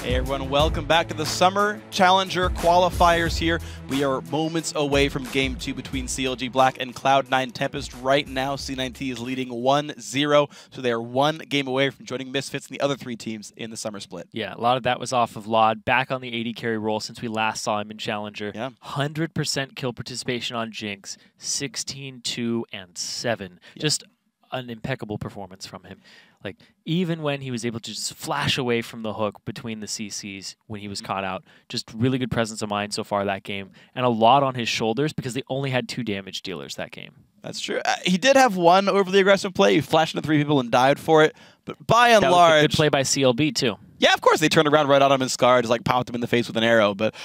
Hey everyone, welcome back to the Summer Challenger Qualifiers here. We are moments away from Game 2 between CLG Black and Cloud9 Tempest. Right now, C9T is leading 1-0, so they are one game away from joining Misfits and the other three teams in the Summer Split. Yeah, a lot of that was off of Laud, back on the AD carry role since we last saw him in Challenger. Yeah. 100% kill participation on Jinx, 16, 2, and 7. Yeah. Just an impeccable performance from him. Like, even when he was able to just flash away from the hook between the CCs when he was caught out, just really good presence of mind so far that game, and a lot on his shoulders because they only had 2 damage dealers that game. That's true. He did have one overly aggressive play. He flashed into 3 people and died for it, but by and large... That was a good play by CLB, too. Yeah, of course. They turned around right on him and Scar, just like popped him in the face with an arrow. But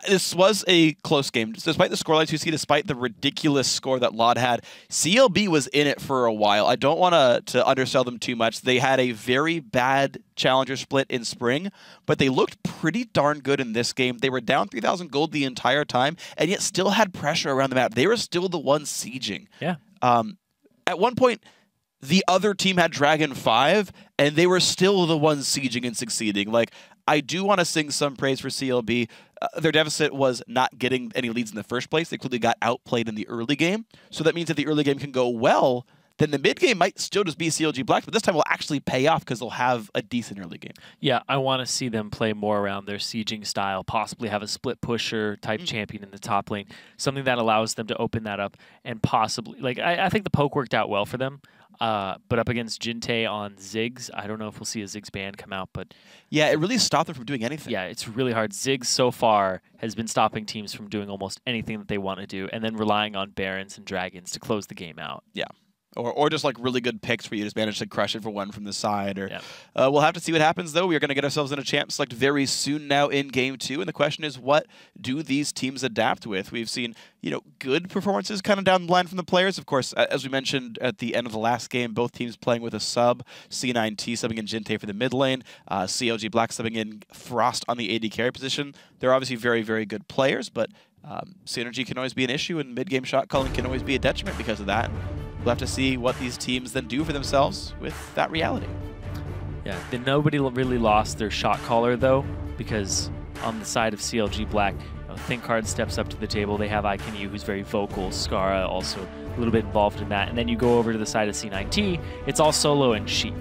this was a close game. Despite the scorelines you see, despite the ridiculous score that Laud had, CLB was in it for a while. I don't want to undersell them too much. They had a very bad Challenger split in spring, but they looked pretty darn good in this game. They were down 3,000 gold the entire time, and yet still had pressure around the map. They were still the ones sieging. Yeah. At one point, the other team had Dragon 5, and they were still the ones sieging and succeeding. Like, I do want to sing some praise for CLB. Their deficit was not getting any leads in the first place. They clearly got outplayed in the early game. So that means if the early game can go well, then the mid game might still just be CLG Black, but this time will actually pay off because they'll have a decent early game. Yeah, I want to see them play more around their sieging style, possibly have a split pusher type champion in the top lane, something that allows them to open that up and possibly, like, I think the poke worked out well for them. But up against Jinte on Ziggs, I don't know if we'll see a Ziggs ban come out, but... Yeah, it really stopped them from doing anything. Yeah, it's really hard. Ziggs so far has been stopping teams from doing almost anything that they want to do, and then relying on Barons and Dragons to close the game out. Yeah. Or just like really good picks where you just manage to crush it for one from the side. Or we'll have to see what happens, though. We are going to get ourselves in a champ select very soon now in Game 2. And the question is, what do these teams adapt with? We've seen, good performances kind of down the line from the players. Of course, as we mentioned at the end of the last game, both teams playing with a sub. C9T subbing in Jinte for the mid lane. CLG Black subbing in Frost on the AD carry position. They're obviously very, very good players, but synergy can always be an issue, and mid-game shot calling can always be a detriment because of that. We'll have to see what these teams then do for themselves with that reality. Yeah, then nobody really lost their shot caller, though, because on the side of CLG Black, ThinkHard steps up to the table. They have Iconu, who's very vocal. Skara also a little bit involved in that. And then you go over to the side of C9T, it's all Solo and Sheep.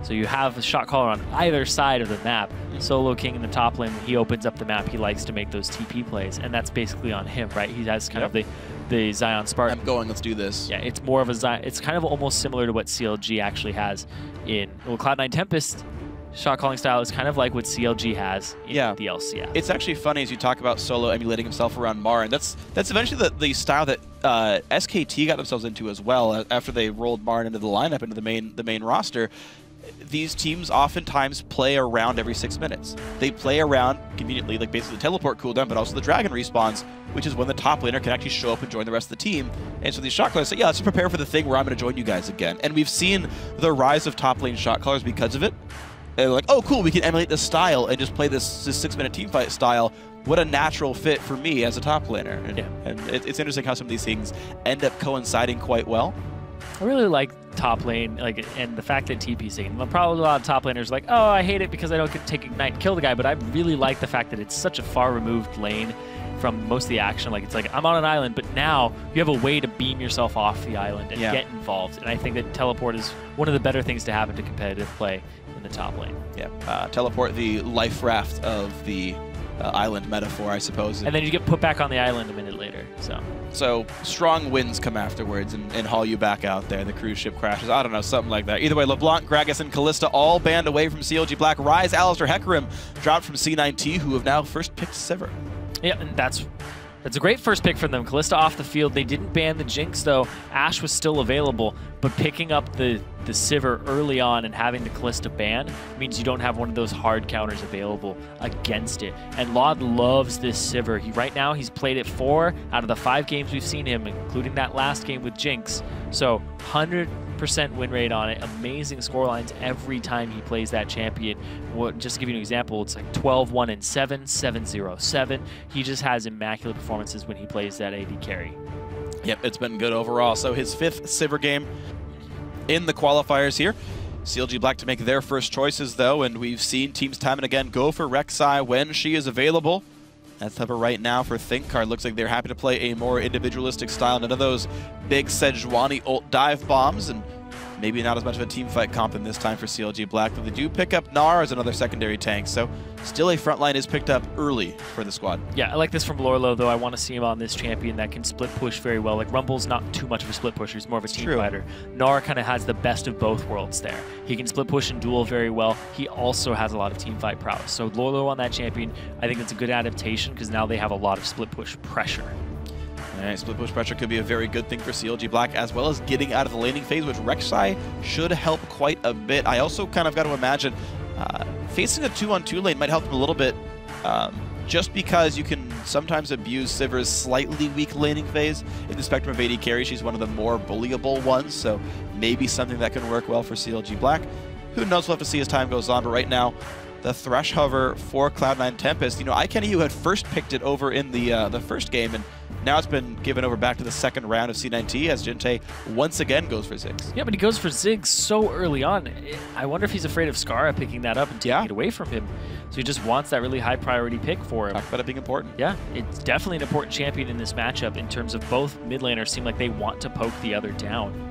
So you have a shot caller on either side of the map. Solo King in the top lane, when he opens up the map, he likes to make those TP plays, and that's basically on him, right? He has kind of the Zion Spartan. I'm going, let's do this. Yeah, it's more of a Zion. It's kind of almost similar to what CLG actually has in Cloud9 Tempest. Shot calling style is kind of like what CLG has in the LCS. It's actually funny as you talk about Solo emulating himself around Mar, and that's eventually the style that SKT got themselves into as well after they rolled Mar into the lineup, into the main roster. These teams oftentimes play around every 6 minutes. They play around conveniently, like basically the teleport cooldown, but also the dragon respawns, which is when the top laner can actually show up and join the rest of the team. And so these shot callers say, yeah, let's prepare for the thing where I'm going to join you guys again. And we've seen the rise of top lane shot callers because of it. They're like, oh, cool, we can emulate this style and just play this 6-minute teamfight style. What a natural fit for me as a top laner. And it's interesting how some of these things end up coinciding quite well. I really like top lane, and the fact that TP's taking. Probably a lot of top laners are like, oh, I hate it because I don't get to take Ignite and kill the guy, but I really like the fact that it's such a far removed lane from most of the action. Like, it's like, I'm on an island, but now you have a way to beam yourself off the island and get involved. And I think that teleport is one of the better things to happen to competitive play in the top lane. Yeah, teleport, the life raft of the island metaphor, I suppose. And then you get put back on the island a minute later. So strong winds come afterwards and haul you back out there. The cruise ship crashes. I don't know, something like that. Either way, LeBlanc, Gragas, and Kalista all banned away from CLG Black. Rise, Alistair, Hecarim dropped from C9T, who have now first picked Sivir. Yeah, and that's a great first pick from them. Kalista off the field. They didn't ban the Jinx, though. Ashe was still available, but picking up the Sivir early on and having the Kalista ban means you don't have one of those hard counters available against it. And Laud loves this Sivir. Right now, he's played it 4 out of the 5 games we've seen him, including that last game with Jinx. So 100% win rate on it. Amazing scorelines every time he plays that champion. Just to give you an example, it's like 12-1 and 7, 7-0-7. He just has immaculate performances when he plays that AD carry. Yep, it's been good overall. So his 5th Sivir game in the qualifiers here. CLG Black to make their first choices, though, and we've seen teams time and again go for Rek'Sai when she is available. That's cover right now for FLICKR. Looks like they're happy to play a more individualistic style. None of those big Sejuani ult dive bombs, and maybe not as much of a team fight comp in this time for CLG Black, but they do pick up Gnar as another secondary tank, so still a frontline is picked up early for the squad. Yeah, I like this from Lorlo, though. I want to see him on this champion that can split push very well. Like, Rumble's not too much of a split pusher. He's more of a team fighter. Gnar kind of has the best of both worlds there. He can split push and duel very well. He also has a lot of team fight prowess. So Lorlo on that champion, I think it's a good adaptation because now they have a lot of split push pressure. All right, split push pressure could be a very good thing for CLG Black, as well as getting out of the laning phase, which Rek'Sai should help quite a bit. I also kind of got to imagine facing a 2-on-2 lane might help him a little bit, just because you can sometimes abuse Sivir's slightly weak laning phase. In the spectrum of AD carry, she's one of the more bullyable ones, so maybe something that can work well for CLG Black. Who knows, we'll have to see as time goes on, but right now, the Thresh Hover for Cloud9 Tempest, you know, iKennyU had first picked it over in the first game, and now it's been given over back to the second round of C9T as Jinte once again goes for Ziggs. Yeah, but he goes for Ziggs so early on. I wonder if he's afraid of Skara picking that up and taking it away from him. So he just wants that really high priority pick for him. Talk about it being important. Yeah, it's definitely an important champion in this matchup in terms of both mid laners seem like they want to poke the other down.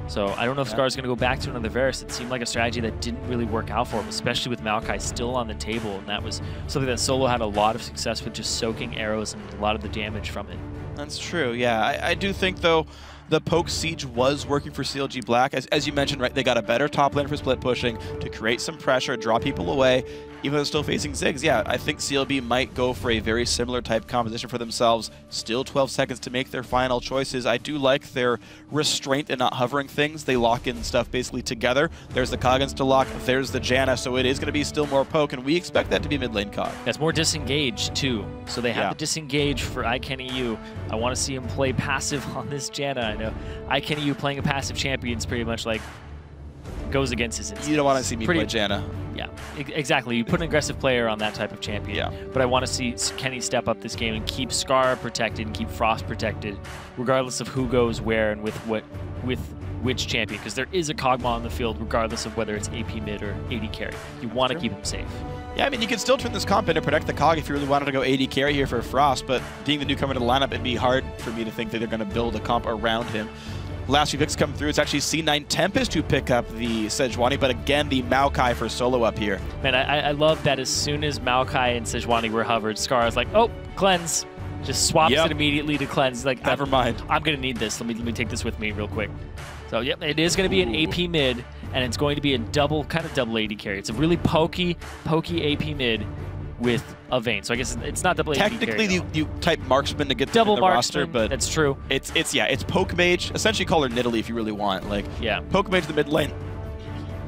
So I don't know if Scar's going to go back to another Varus. It seemed like a strategy that didn't really work out for him, especially with Maokai still on the table. And that was something that Solo had a lot of success with, just soaking arrows and a lot of the damage from it. That's true, yeah. I do think, though, the poke siege was working for CLG Black. As you mentioned, right, they got a better top lane for split pushing to create some pressure, draw people away, even though they're still facing Ziggs. Yeah, I think CLB might go for a very similar type composition for themselves. Still 12 seconds to make their final choices. I do like their restraint and not hovering things. They lock in stuff basically together. There's the Koggins to lock, there's the Janna, so it is going to be still more poke, and we expect that to be mid lane Cog. That's more disengaged, too. So they have the disengage for iKennyU. I want to see him play passive on this Janna. I know iKennyU playing a passive champion is pretty much like goes against his instincts. You don't want to see me play Janna. Yeah, exactly. You put an aggressive player on that type of champion. Yeah. But I want to see Kenny step up this game and keep Skara protected and keep Frost protected, regardless of who goes where and with which champion, because there is a Kog'Maw on the field, regardless of whether it's AP mid or AD carry. You want to keep him safe. Yeah, I mean, you can still turn this comp in to protect the Cog if you really wanted to go AD carry here for Frost, but being the newcomer to the lineup, it'd be hard for me to think that they're going to build a comp around him. Last few picks come through. It's actually C9 Tempest who pick up the Sejuani, but again, the Maokai for solo up here. Man, I love that as soon as Maokai and Sejuani were hovered, Skara's like, oh, cleanse. Just swaps it immediately to cleanse. Like, never mind. I'm going to need this. Let me take this with me real quick. So, yep, it is going to be an AP mid, and it's going to be a kind of double AD carry. It's a really pokey AP mid with a Vayne. So I guess it's not double AD carry. Technically, you type marksman to get double the roster, but that's true. It's poke mage. Essentially, call her Nidalee if you really want. Like, poke mage the mid lane.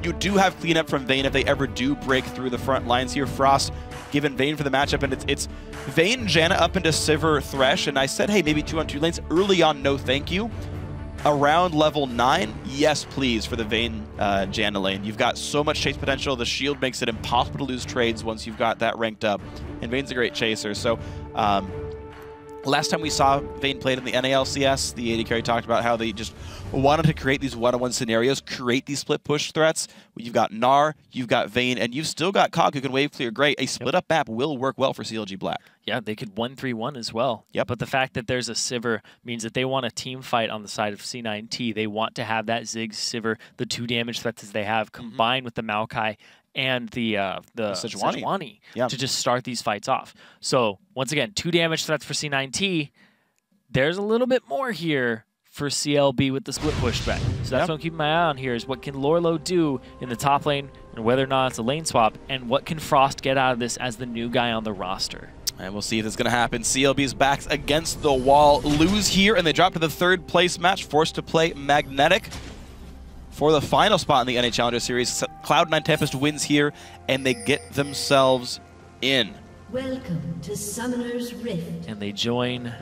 You do have cleanup from Vayne if they ever do break through the front lines here. Frost given Vayne for the matchup, and it's Vayne, Janna up into Sivir, Thresh, and I said, hey, maybe 2-on-2 lanes. Early on, no thank you. Around level 9, yes, please, for the Vayne Janna lane. You've got so much chase potential. The shield makes it impossible to lose trades once you've got that ranked up. And Vayne's a great chaser. So last time we saw Vayne played in the NALCS, the AD carry talked about how they just wanted to create these one-on-one scenarios, create these split push threats. You've got Gnar, you've got Vayne, and you've still got Cog who can wave clear great. A split-up map will work well for CLG Black. Yeah, they could 1-3-1 as well. Yep. But the fact that there's a Sivir means that they want a team fight on the side of C9T. They want to have that Ziggs, Sivir, the 2 damage threats as they have, combined with the Maokai and the Sejuani to just start these fights off. So, once again, 2 damage threats for C9T. There's a little bit more here for CLB with the split push threat. So that's what I'm keeping my eye on here, is what can Lorlo do in the top lane, and whether or not it's a lane swap, and what can Frost get out of this as the new guy on the roster. And we'll see if it's going to happen. CLB's backs against the wall, lose here, and they drop to the 3rd place match, forced to play Magnetic for the final spot in the NA Challenger Series. Cloud9 Tempest wins here, and they get themselves in. Welcome to Summoner's Rift. And they join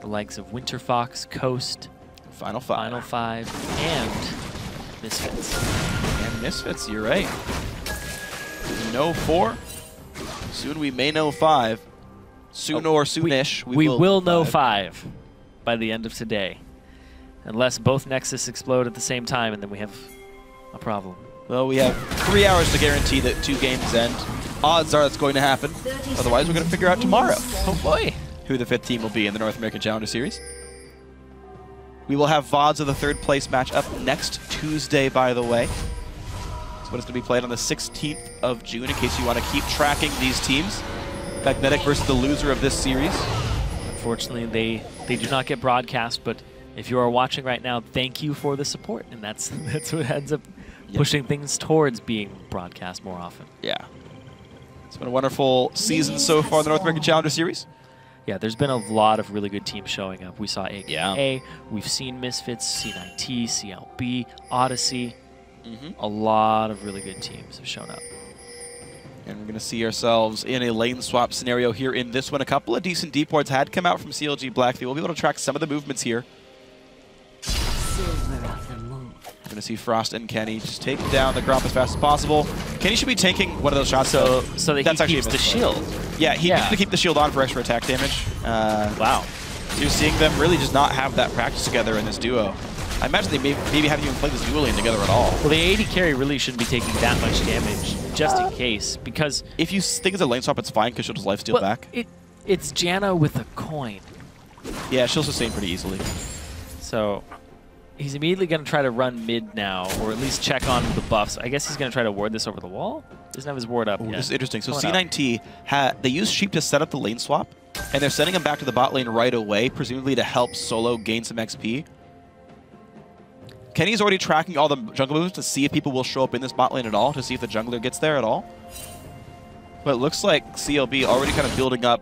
the likes of Winterfox, Coast, Final Five, and Misfits. And Misfits, you're right. We know 4. Soon we may know 5. Soon or soonish. We will know 5 by the end of today. Unless both Nexus explode at the same time, and then we have a problem. Well, we have 3 hours to guarantee that 2 games end. Odds are that's going to happen. Otherwise, we're going to figure out tomorrow. Oh boy. Who the 5th team will be in the North American Challenger Series. We will have VODs of the 3rd place match up next Tuesday, by the way. So it's going to be played on the 16th of June, in case you want to keep tracking these teams. Magnetic versus the loser of this series. Unfortunately, they do not get broadcast, but if you are watching right now, thank you for the support, and that's what ends up pushing things towards being broadcast more often. Yeah. It's been a wonderful season so far in the North American Challenger Series. Yeah, there's been a lot of really good teams showing up. We saw AKA, Yeah. We've seen Misfits, C9T, CLB, Odyssey. A lot of really good teams have shown up. And we're going to see ourselves in a lane swap scenario here in this one. A couple of decent deports had come out from CLG Black. We'll be able to track some of the movements here. We're going to see Frost and Kenny just take down the Gromp as fast as possible. Kenny should be tanking one of those shots. So that that's he actually keeps the shield. Yeah, he needs to keep the shield on for extra attack damage. Wow. So you're seeing them really just not have that practice together in this duo. I imagine they maybe haven't even played this duo lane together at all. Well, the AD carry really shouldn't be taking that much damage, just in case, because... If you think it's a lane swap, it's fine, because she'll just lifesteal back. It's Janna with a coin. Yeah, she'll sustain pretty easily. So he's immediately going to try to run mid now, or at least check on the buffs. I guess he's going to try to ward this over the wall. Doesn't have his ward up yet. This is interesting. So Coming C9T, they use Sheep to set up the lane swap, and they're sending him back to the bot lane right away, presumably to help Solo gain some XP. Kenny's already tracking all the jungle moves to see if people will show up in this bot lane at all, to see if the jungler gets there at all. But it looks like CLB already kind of building up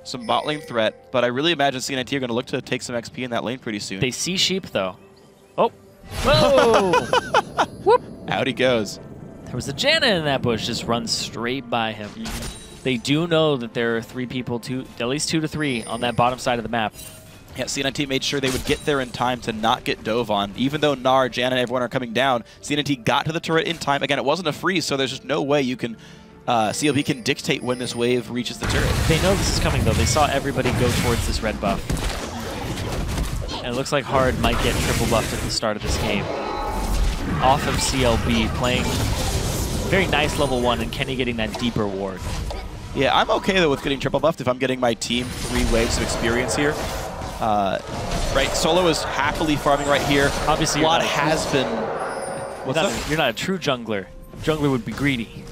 some bot lane threat, but I really imagine C9T are going to look to take some XP in that lane pretty soon. They see Sheep, though. Oh! Whoa! Whoop! Out he goes. There was a Janna in that bush, just runs straight by him. They do know that there are 3 people, at least 2 to 3, on that bottom side of the map. Yeah, C9T made sure they would get there in time to not get dove on. Even though Gnar, Janna, and everyone are coming down, C9T got to the turret in time. Again, it wasn't a freeze, so there's just no way you can... CLB can dictate when this wave reaches the turret. They know this is coming, though. They saw everybody go towards this red buff. And it looks like Hard might get triple buffed at the start of this game. Off of CLB, playing very nice level 1, and Kenny getting that deeper ward. Yeah, I'm okay, though, with getting triple buffed if I'm getting my team 3 waves of experience here. Right, Solo is happily farming right here. Obviously, Vlad has been... You're not a true jungler. Jungler would be greedy.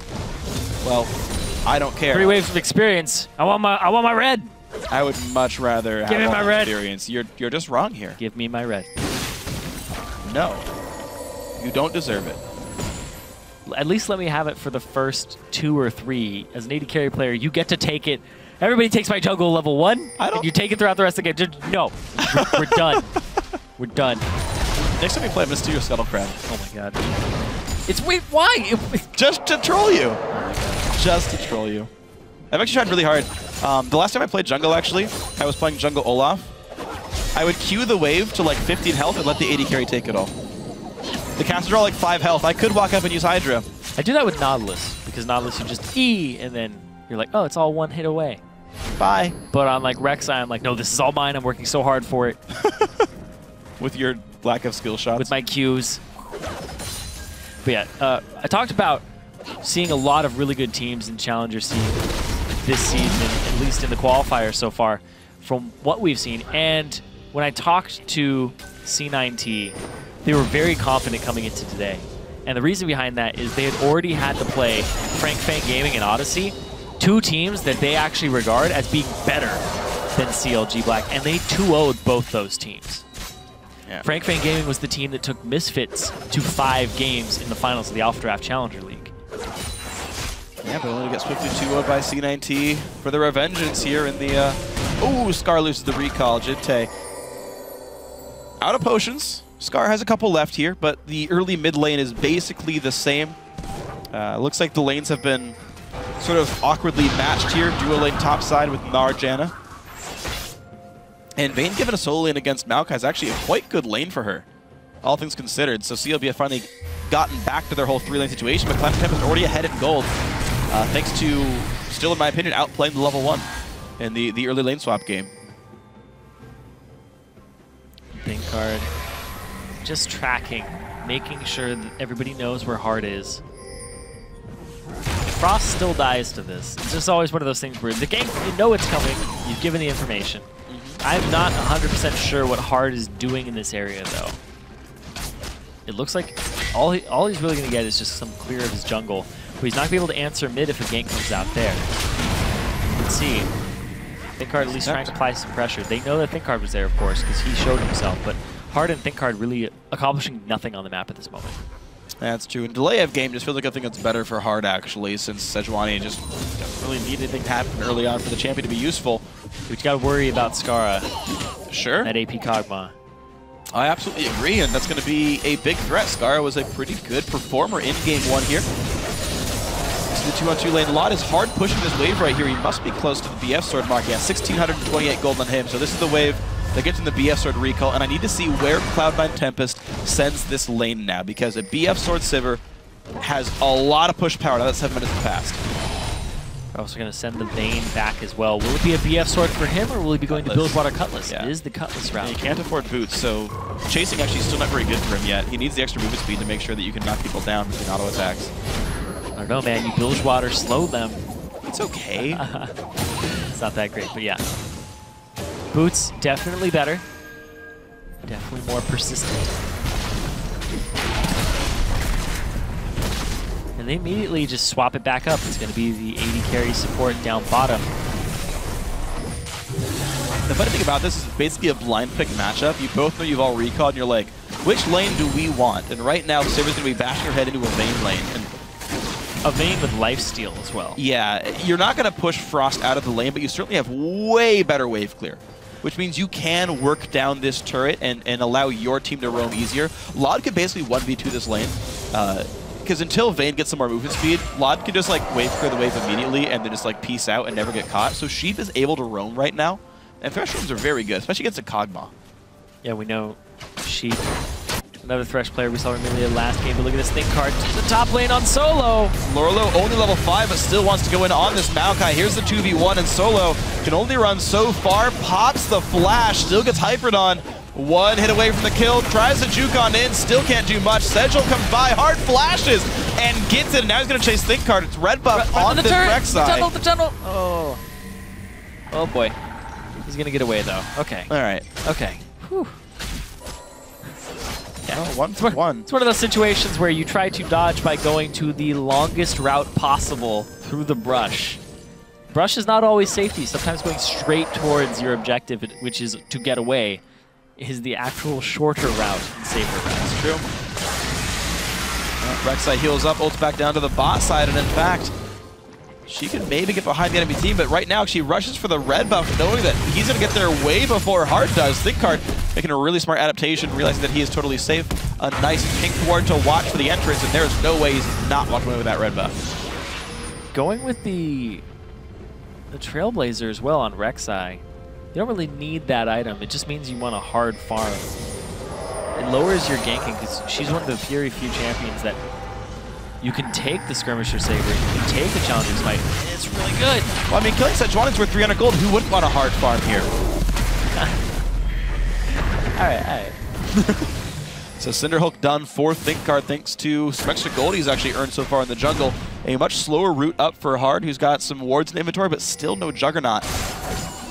Well, I don't care. 3 waves of experience. I want my red. I would much rather Give me have my all red. experience. You're just wrong here. Give me my red. No. You don't deserve it. At least let me have it for the first 2 or 3. As an AD carry player, you get to take it. Everybody takes my jungle level 1, and you take it throughout the rest of the game. Just, no. We're done. We're done. Next time we play Mysterio Scuttle Crab. Oh my god. Wait, why? Just to troll you. Just to troll you. I've actually tried really hard. The last time I played jungle, actually, I was playing jungle Olaf. I would queue the wave to like 15 health and let the AD carry take it all. The casters are all like 5 health. I could walk up and use Hydra. I do that with Nautilus, because Nautilus you just E, and then you're like, oh, it's all 1 hit away. Bye. But on like Rek'Sai, I'm like, no, this is all mine. I'm working so hard for it. With your lack of skill shots. With my Qs. But yeah, I talked about seeing a lot of really good teams in Challenger scene this season, at least in the qualifier so far, from what we've seen. And when I talked to C9T, they were very confident coming into today. And the reason behind that is they had already had to play Frank Fang Gaming and Odyssey, 2 teams that they actually regard as being better than CLG Black, and they 2-0'd both those teams. Yeah. Frank Fang Gaming was the team that took Misfits to 5 games in the finals of the Alpha Draft Challenger League. Yeah, but only get swiftly 2-0'd by C9T for the revengeance here in the... Ooh, Scar loses the recall. Jinte. Out of potions. Scar has a couple left here, but the early mid lane is basically the same. Looks like the lanes have been sort of awkwardly matched here. Duo lane top side with Gnar, Janna. And Vayne given a solo lane against Maokai is actually a quite good lane for her, all things considered. So CLB have finally gotten back to their whole 3-lane situation, but Tempest is already ahead in gold, thanks to, still in my opinion, outplaying the level 1 in the early lane swap game. Pink card. Just tracking making sure that everybody knows where Hard is. Frost still dies to this. It's just always one of those things where the game, you know it's coming, you've given the information. I'm not 100% sure what Hard is doing in this area, though. It looks like all he's really going to get is just some clear of his jungle, but he's not going to be able to answer mid if a gank comes out there. Let's see. ThinkHard at least trying to apply some pressure. They know that ThinkHard was there, of course, because he showed himself, but Hard and ThinkHard really accomplishing nothing on the map at this moment. That's true. And delay of game just feels like I think it's better for Hard, actually, since Sejuani just doesn't really need anything to happen early on for the champion to be useful. We've got to worry about Skara. Sure. That AP Kog'Maw. I absolutely agree, and that's going to be a big threat. Skara was a pretty good performer in game 1 here. The 2-on-2 lane. Lot is hard pushing this wave right here. He must be close to the BF sword mark. Yeah, 1,628 gold on him. So this is the wave that gets in the BF sword recall, and I need to see where Cloud9 Tempest sends this lane now, because a BF sword Sivir has a lot of push power now that 7 minutes have passed. We're also going to send the Vayne back as well. Will it be a BF sword for him, or will he be going to Bilgewater Cutlass? Yeah. It is the Cutlass route. He can't afford boots, so chasing actually still not very good for him yet. He needs the extra movement speed to make sure that you can knock people down between auto attacks. I don't know, man. You Bilgewater slow them. It's okay. It's not that great, but yeah. Boots, definitely better. Definitely more persistent. And they immediately just swap it back up. It's going to be the AD carry support down bottom. The funny thing about this is it's basically a blind pick matchup. You both know you've all recalled, and you're like, which lane do we want? And right now, Sivir's going to be bashing her head into a Vayne lane. And a Vayne with lifesteal as well. Yeah, you're not going to push Frost out of the lane, but you certainly have way better wave clear, which means you can work down this turret and allow your team to roam easier. Lod could basically 1v2 this lane, because until Vayne gets some more movement speed, Lod can just like wave clear the wave immediately and then just like peace out and never get caught. So Sheep is able to roam right now, and Thresh roams are very good, especially against a Kog'Maw. Yeah, we know Sheep. Another Thresh player we saw Emilia last game, but look at this ThinkHard to the top lane on Solo. Lorlo only level 5, but still wants to go in on this Maokai. Here's the 2v1, and Solo can only run so far. Pops the flash, still gets hypered on. One hit away from the kill, tries to juke on in, still can't do much. Sejul comes by, hard flashes, and gets it. And now he's going to chase ThinkHard. It's red buff on this Rek'Sai. The tunnel. Oh. Oh boy. He's going to get away though. Okay. All right. Okay. Whew. Yeah. Oh, 1 for 1. It's one of those situations where you try to dodge by going to the longest route possible through the brush. Brush is not always safety. Sometimes going straight towards your objective, which is to get away, is the actual shorter route and safer route. That's true. Rek'Sai heals up, ults back down to the bot side, and in fact, she can maybe get behind the enemy team, but right now she rushes for the red buff, knowing that he's going to get there way before Hard does. ThinkHard making a really smart adaptation, realizing that he is totally safe. A nice pink ward to watch for the entrance, and there's no way he's not walking away with that red buff. Going with the Trailblazer as well on Rek'Sai. You don't really need that item. It just means you want a hard farm. It lowers your ganking because she's one of the very few champions that you can take the Skirmisher Saber, you can take the Challenger's Fight, and it's really good. Well, I mean, killing Sejuani's worth 300 gold. Who wouldn't want a hard farm here? Alright. So Cinderhulk done for ThinkHard thanks to some extra gold he's actually earned so far in the jungle. A much slower route up for Hard, who's got some wards in inventory, but still no Juggernaut.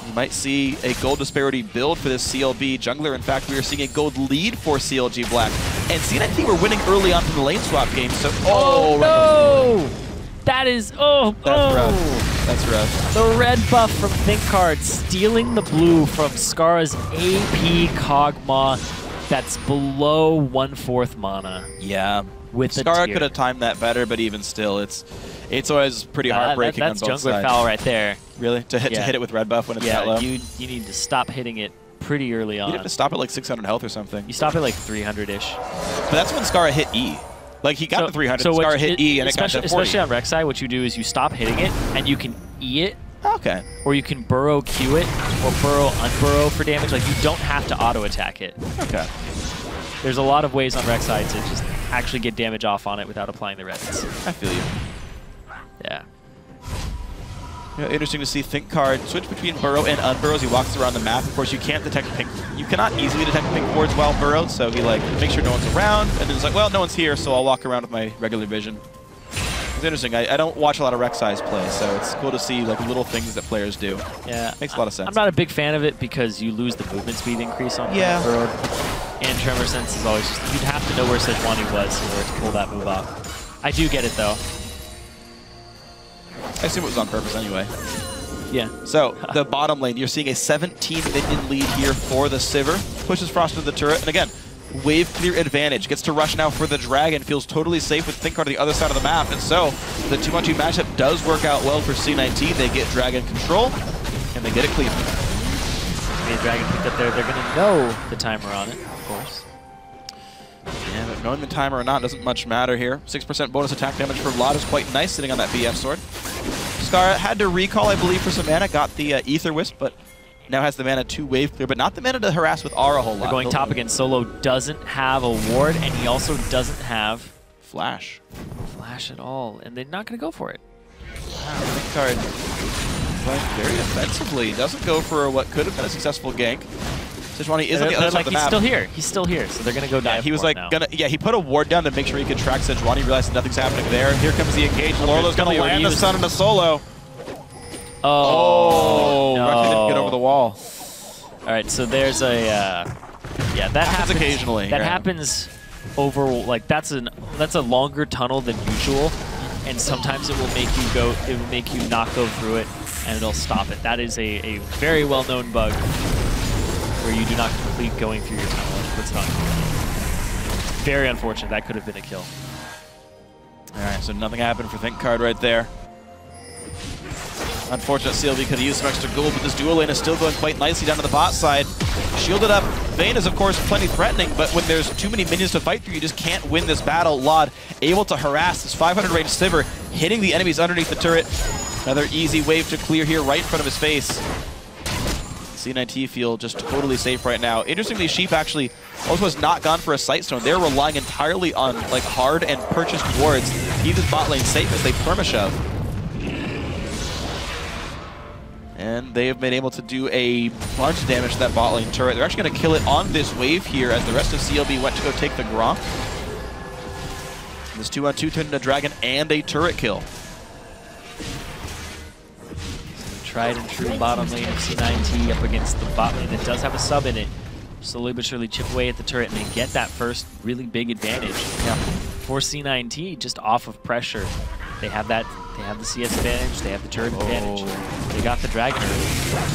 You might see a gold disparity build for this CLB jungler. In fact, we are seeing a gold lead for CLG Black. And C9T were winning early on from the lane swap game, so... Oh, no! That is... Oh, that's rough. That's rough. The red buff from ThinkHard stealing the blue from Skara's AP Kog'Maw that's below 1/4 mana. Yeah. With Skara could have timed that better, but even still, it's always pretty heartbreaking on both sides. That's jungler foul right there. Really? To hit it with red buff when it's that low? You need to stop hitting it pretty early on. You have to stop at like 600 health or something. You stop at like 300-ish. But that's when Skara hit E. Like, he got to 300, so Skara hit E, and it got to 40. Especially on Rek'Sai, what you do is you stop hitting it, and you can E it. Okay. Or you can burrow Q it, or burrow unburrow for damage. Like, you don't have to auto-attack it. Okay. There's a lot of ways on Rek'Sai to just actually get damage off on it without applying the reds. I feel you. Yeah. Interesting to see ThinkCard switch between burrow and unburrow as he walks around the map. Of course, you can't detect pink. You cannot easily detect pink boards while burrowed, so he like makes sure no one's around, and then he's like, well, no one's here, so I'll walk around with my regular vision. It's interesting. I don't watch a lot of Rek'Sai's play, so it's cool to see like little things that players do. Yeah, makes a lot of sense. I'm not a big fan of it because you lose the movement speed increase on burrowed. And Tremor Sense is always just, you'd have to know where Sejuani was in order to pull that move off. I do get it though. I assume it was on purpose anyway. Yeah. So, the bottom lane, you're seeing a 17 minion lead here for the Sivir. Pushes Frost into the turret, and again, wave clear advantage. Gets to rush now for the Dragon, feels totally safe with ThinkCard on the other side of the map, and so the 2-on-2 matchup does work out well for C9T. They get Dragon control, and they get it clean. The Dragon picked up there, they're going to know the timer on it, of course. Yeah, but knowing the timer or not doesn't much matter here. 6% bonus attack damage for Vlad is quite nice sitting on that BF sword. Scar had to recall, I believe, for some mana, got the Ether Wisp, but now has the mana to wave clear, but not the mana to harass with Aura a whole lot. They're going top again. Solo doesn't have a ward, and he also doesn't have Flash at all, and they're not going to go for it. Wow, ThinkCard playing very offensively. Doesn't go for what could have been a successful gank. Sejuani is on the other side of the map. He's still here, so they're going to go dive. He was like he put a ward down to make sure he could track Sejuani, realized nothing's happening there. Here comes the engage. Lorlo's going to land the stun into Solo. Oh, no. Rexy didn't get over the wall. All right, so there's a yeah, that happens occasionally. That happens over like that's a longer tunnel than usual, and sometimes it will make you go. It will make you not go through it, and it'll stop it. That is a very well-known bug where you do not complete going through your tunnel and it puts it on. Very unfortunate. That could have been a kill. All right, so nothing happened for ThinkCard right there. Unfortunate CLB could have used some extra gold, but this dual lane is still going quite nicely down to the bot side. Shielded up. Vayne is, of course, plenty threatening, but when there's too many minions to fight through, you just can't win this battle. Lod able to harass this 500 range Sivir, hitting the enemies underneath the turret. Another easy wave to clear here right in front of his face. C9T feel just totally safe right now. Interestingly, Sheep actually also has not gone for a Sightstone. They're relying entirely on like hard and purchased wards to keep this bot lane safe as they perma-shove. And they have been able to do a bunch of damage to that bot lane turret. They're actually going to kill it on this wave here as the rest of CLB went to go take the Gromp. This 2-on-2 turned into a Dragon and a turret kill. Tried and true bottom lane of C9T up against the bot lane that does have a sub in it. Slowly but surely chip away at the turret and they get that first really big advantage. Yeah. For C9T, just off of pressure. They have that. They have the CS advantage. They have the turret advantage. They got the Dragon early.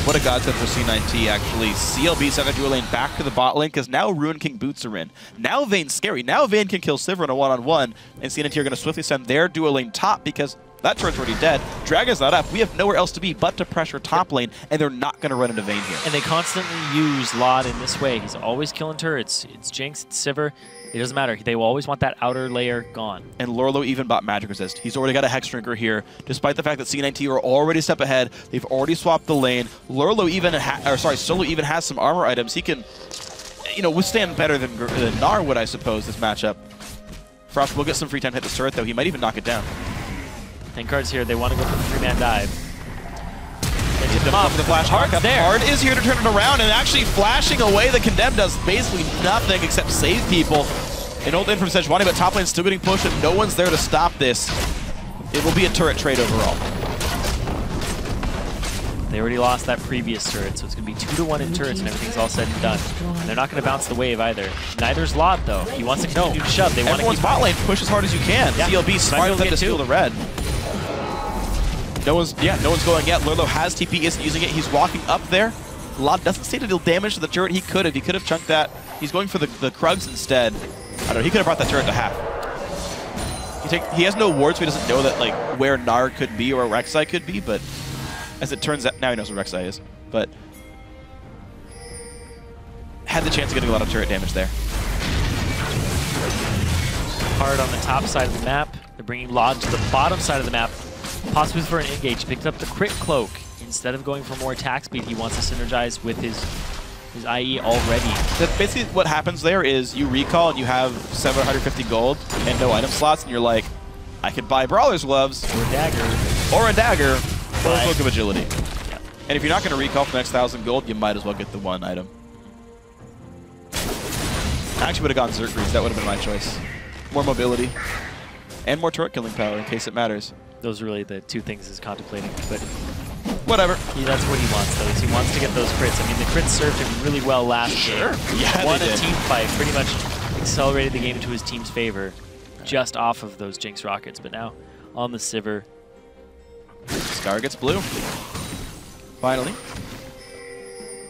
What a godsend for C9T, actually. CLB sent a dual lane back to the bot lane because now Ruin King boots are in. Now Vayne's scary. Now Vayne can kill Sivir in a one-on-one, and C9T are going to swiftly send their dual lane top because that turret's already dead. Dragon's not up. We have nowhere else to be but to pressure top lane, and they're not going to run into Vayne here. And they constantly use Lod in this way. He's always killing turrets. It's Jinx, it's Sivir. It doesn't matter. They will always want that outer layer gone. And Lorlo even bought Magic Resist. He's already got a Hex Drinker here, despite the fact that C9T are already a step ahead. They've already swapped the lane. Solo even has some armor items. He can, withstand better than Gnar would, I suppose, this matchup. Frost will get some free time to hit the turret, though. He might even knock it down. ThinkCard's here. They want to go for the 3-man dive. The flash Hard is here to turn it around, and actually flashing away the Condemned does basically nothing except save people. An ult in from Sejuani, but top lane's still getting pushed, and no one's there to stop this. It will be a turret trade overall. They already lost that previous turret, so it's going to be 2-to-1 in turrets, and everything's all said and done. And they're not going to bounce the wave either. Neither's Lod, though. He wants to continue to shove. They want to keep bot lane, push as hard as you can. Yeah. CLB smart enough to steal the red. No one's going yet. Lurlo has TP, isn't using it. He's walking up there. Lod doesn't seem to deal damage to the turret. He could have chunked that. He's going for the Krugs instead. I don't know. He could have brought that turret to half. He has no wards, so he doesn't know that where Gnar could be or where Rek'Sai could be. But as it turns out, now he knows where Rek'Sai is. But had the chance of getting a lot of turret damage there. Hard on the top side of the map. They're bringing Lod to the bottom side of the map. Possibly for an engage. Picked up the crit cloak. Instead of going for more attack speed, he wants to synergize with his IE already. That's basically what happens there is you recall and you have 750 gold and no item slots, and you're like, I could buy Brawler's Gloves. Or a dagger. Or a dagger. Or a Book of Agility. Yeah. And if you're not going to recall for the next 1,000 gold, you might as well get the one item. I actually would have gone Zergreaves. That would have been my choice. More mobility. And more turret killing power in case it matters. Those are really the two things he's contemplating. But whatever. That's what he wants, though. Is he wants to get those crits. I mean, the crits served him really well last game. Yeah, won a team fight. Pretty much accelerated the game into his team's favor just off of those Jinx rockets. But now on the Sivir. Scar gets blue. Finally.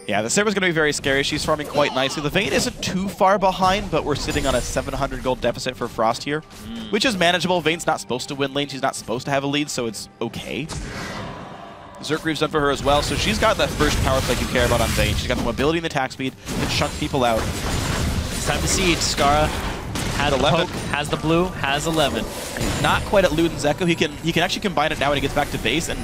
Yeah, the Sivir's going to be very scary. She's farming quite nicely. The Vayne isn't too far behind, but we're sitting on a 700 gold deficit for Frost here, which is manageable. Vayne's not supposed to win lane. She's not supposed to have a lead, so it's okay. Zergreaves done for her as well, so she's got that first power play you care about on Vayne. She's got the mobility and the attack speed to chunk people out. It's time to see. Skara has 11. Poke, has the blue, has 11. Not quite at Luden's Echo. He can actually combine it now when he gets back to base, and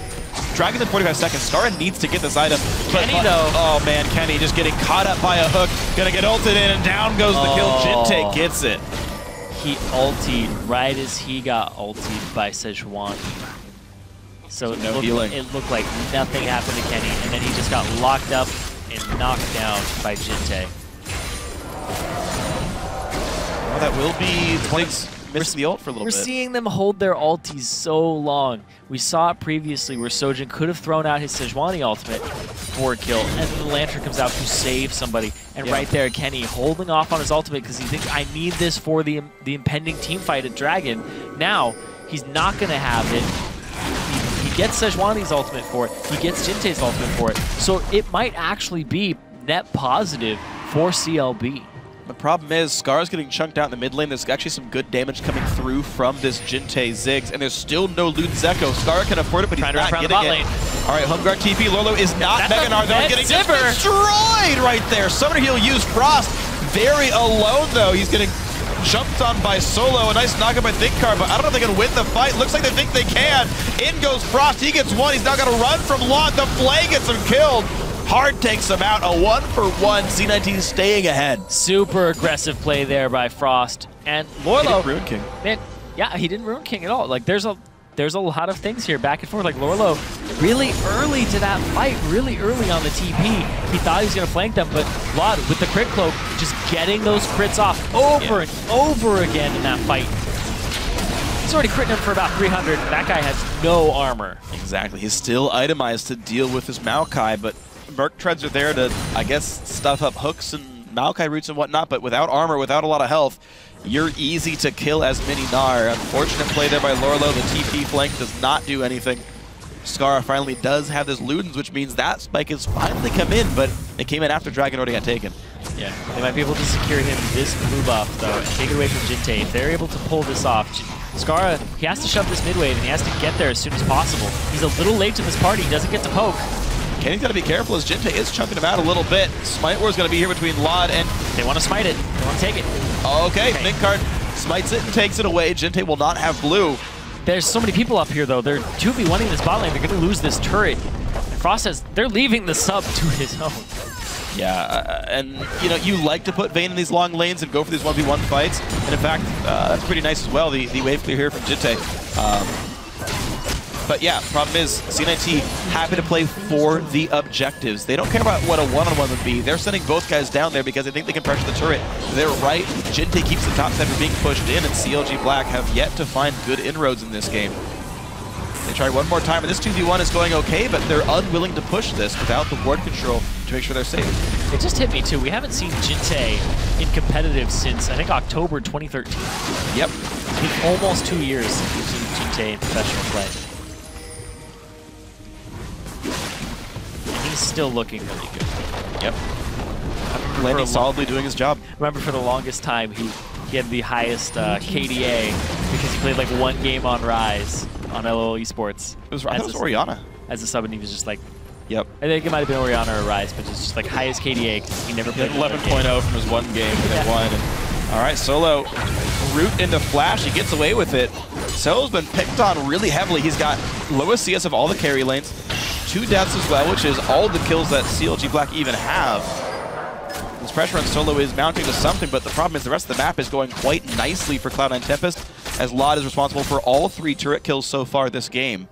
Dragon's in 45 seconds. Skara needs to get this item. Kenny, though. Oh, man, Kenny just getting caught up by a hook. Gonna get ulted in, and down goes the kill. Jinte gets it. He ultied right as he got ultied by Sejuani. So it looked like nothing happened to Kenny, and then he just got locked up and knocked down by Jinte. Well, that will be missing the ult for a little bit. We're seeing them hold their ultis so long. We saw it previously where Sojin could have thrown out his Sejuani ultimate for a kill, and then the Lantern comes out to save somebody. And right there, Kenny holding off on his ultimate because he thinks, I need this for the impending team fight at Dragon. Now, he's not going to have it. He gets Sejuani's ultimate for it. He gets Jinte's ultimate for it. So it might actually be net positive for CLB. The problem is, Scar's getting chunked out in the mid lane. There's actually some good damage coming through from this Jinte Ziggs, and there's still no Luden's Echo. Scar can afford it, but he's not getting it. All right, home guard TP. Lolo is not Mega Gnar, though, getting destroyed right there. Summoner Heal used Frost. Very alone, though. He's getting jumped on by Solo. A nice knockup by FLICKR, but I don't know if they can win the fight. Looks like they think they can. In goes Frost. He gets one. He's now got to run from Lawn. The Flay gets him killed. Hard takes him out. A 1-for-1. C9T staying ahead. Super aggressive play there by Frost. And Lorlo. Ruin King. Man, yeah, he didn't Ruin King at all. Like, there's a lot of things here back and forth. Like, Lorlo really early to that fight, really early on the TP. He thought he was going to flank them, but Lod, with the crit cloak, just getting those crits off over and over again in that fight. He's already critting him for about 300. That guy has no armor. Exactly. He's still itemized to deal with his Maokai, but Merc Treads are there to, I guess, stuff up hooks and Maokai roots and whatnot, but without armor, without a lot of health, you're easy to kill as mini Gnar. Unfortunate play there by Lorlo. The TP flank does not do anything. Scar finally does have this Ludens, which means that spike has finally come in, but it came in after Dragon already got taken. Yeah, they might be able to secure him this blue buff, though, and take it away from Jinte. If they're able to pull this off, Skara, he has to shove this mid wave, and he has to get there as soon as possible. He's a little late to this party. He doesn't get to poke. Kenny's got to be careful as Jinte is chunking him out a little bit. Smite War is going to be here between Lod and... They want to smite it. They want to take it. Okay, FLICKR smites it and takes it away. Jinte will not have blue. There's so many people up here, though. They're 2v1ing this bot lane. They're going to lose this turret. And Frost says they're leaving the sub to his own. Yeah, and you know, you like to put Vayne in these long lanes and go for these 1v1 fights. And in fact, that's pretty nice as well, the wave clear here from Jinte. But yeah, problem is, C9T happy to play for the objectives. They don't care about what a one-on-one would be. They're sending both guys down there because they think they can pressure the turret. They're right. Jinte keeps the top side from being pushed in, and CLG Black have yet to find good inroads in this game. They try one more time, and this 2v1 is going okay, but they're unwilling to push this without the ward control to make sure they're safe. It just hit me, too. We haven't seen Jinte in competitive since, I think, October 2013. Yep. It's been almost 2 years since we've seen Jinte in professional play. He's still looking really good. Yep. Landing solidly doing his job. Remember, for the longest time, he had the highest KDA because he played like one game on Rise on LOL Esports. I thought it was Orianna. As a sub, and he was just like, yep. I think it might have been Orianna or Rise, but it's just like highest KDA because he never played 11.0 from his one game that they won. And, all right, Solo root into Flash. He gets away with it. Solo's been picked on really heavily. He's got lowest CS of all the carry lanes. 2 deaths as well, which is all the kills that CLG Black even have. This pressure on Solo is mounting to something, but the problem is the rest of the map is going quite nicely for Cloud9 Tempest, as Lod is responsible for all 3 turret kills so far this game.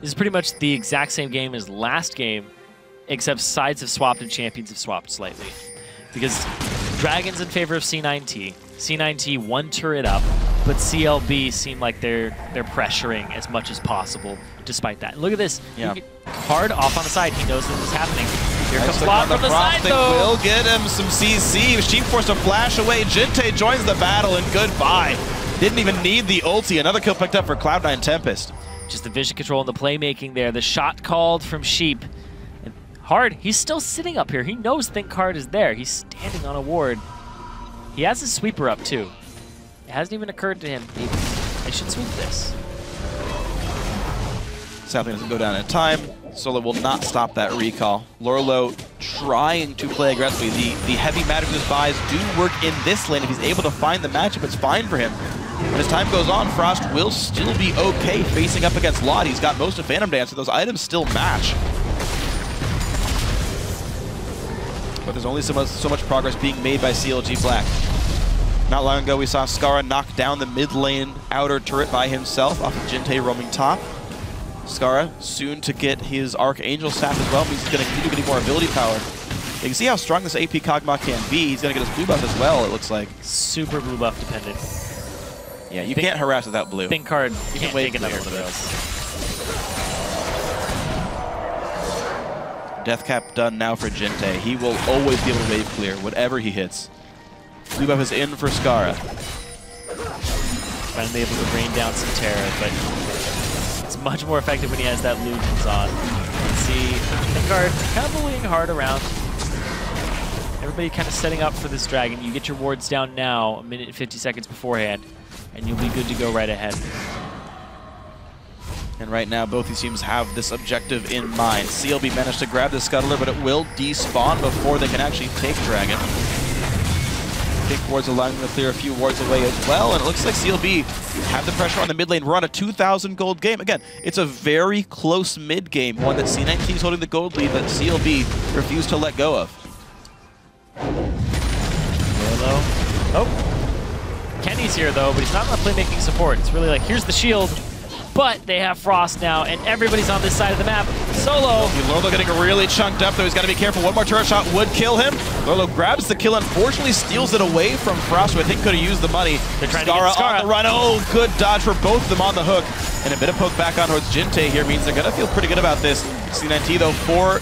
This is pretty much the exact same game as last game, except sides have swapped and champions have swapped slightly. Because Dragon's in favor of C9T. C9T one turret up, but CLB seem like they're pressuring as much as possible despite that. And look at this. Yeah. Card off on the side. He knows that this is happening. Here Nice comes Lot from the side, though. Will get him some CC. Sheep forced to flash away. Jinte joins the battle, and goodbye. Didn't even need the ulti. Another kill picked up for Cloud9 Tempest. Just the vision control and the playmaking there. The shot called from Sheep. And Hard, he's still sitting up here. He knows Think Hard is there. He's standing on a ward. He has his sweeper up, too. It hasn't even occurred to him, maybe I should sweep this. Sapling doesn't go down in time. Solo will not stop that recall. Lorlo trying to play aggressively. The heavy magic of his buys do work in this lane. If he's able to find the matchup, it's fine for him. But as time goes on, Frost will still be okay facing up against Lot. He's got most of Phantom Dance, so those items still match. But there's only so much progress being made by CLG Black. Not long ago, we saw Skara knock down the mid lane outer turret by himself off of Jinte roaming top. Skara soon to get his Archangel staff as well, means he's going to continue getting more ability power. You can see how strong this AP Kog'Maw can be. He's going to get his blue buff as well, it looks like. Super blue buff dependent. Yeah, you can't harass without blue. Think Hard can't take another clear one of those. Death cap done now for Jinte. He will always be able to wave clear, whatever he hits. Blue buff is in for Skara. Finally able to rain down some Terra, but it's much more effective when he has that Lugens on. You can see Think Hard kind of bullying Hard around. Everybody kind of setting up for this dragon. You get your wards down now, 1 minute and 50 seconds beforehand, and you'll be good to go right ahead. And right now, both these teams have this objective in mind. CLB managed to grab the Scuttler, but it will despawn before they can actually take Dragon. Big wards allowing them to clear a few wards away as well, and it looks like CLB have the pressure on the mid lane. We're on a 2,000 gold game. Again, it's a very close mid game, one that C9T is holding the gold lead that CLB refused to let go of. Hello. Oh. Kenny's here though, but he's not on the playmaking support. It's really like, here's the shield, but they have Frost now, and everybody's on this side of the map. Solo. Lorlo getting really chunked up, though. He's got to be careful. One more turret shot would kill him. Lorlo grabs the kill, unfortunately steals it away from Frost, who I think could have used the money. They're trying to get Skara on the run. Oh, good dodge for both of them on the hook. And a bit of poke back on towards Jinte here means they're going to feel pretty good about this. C9T, though, 4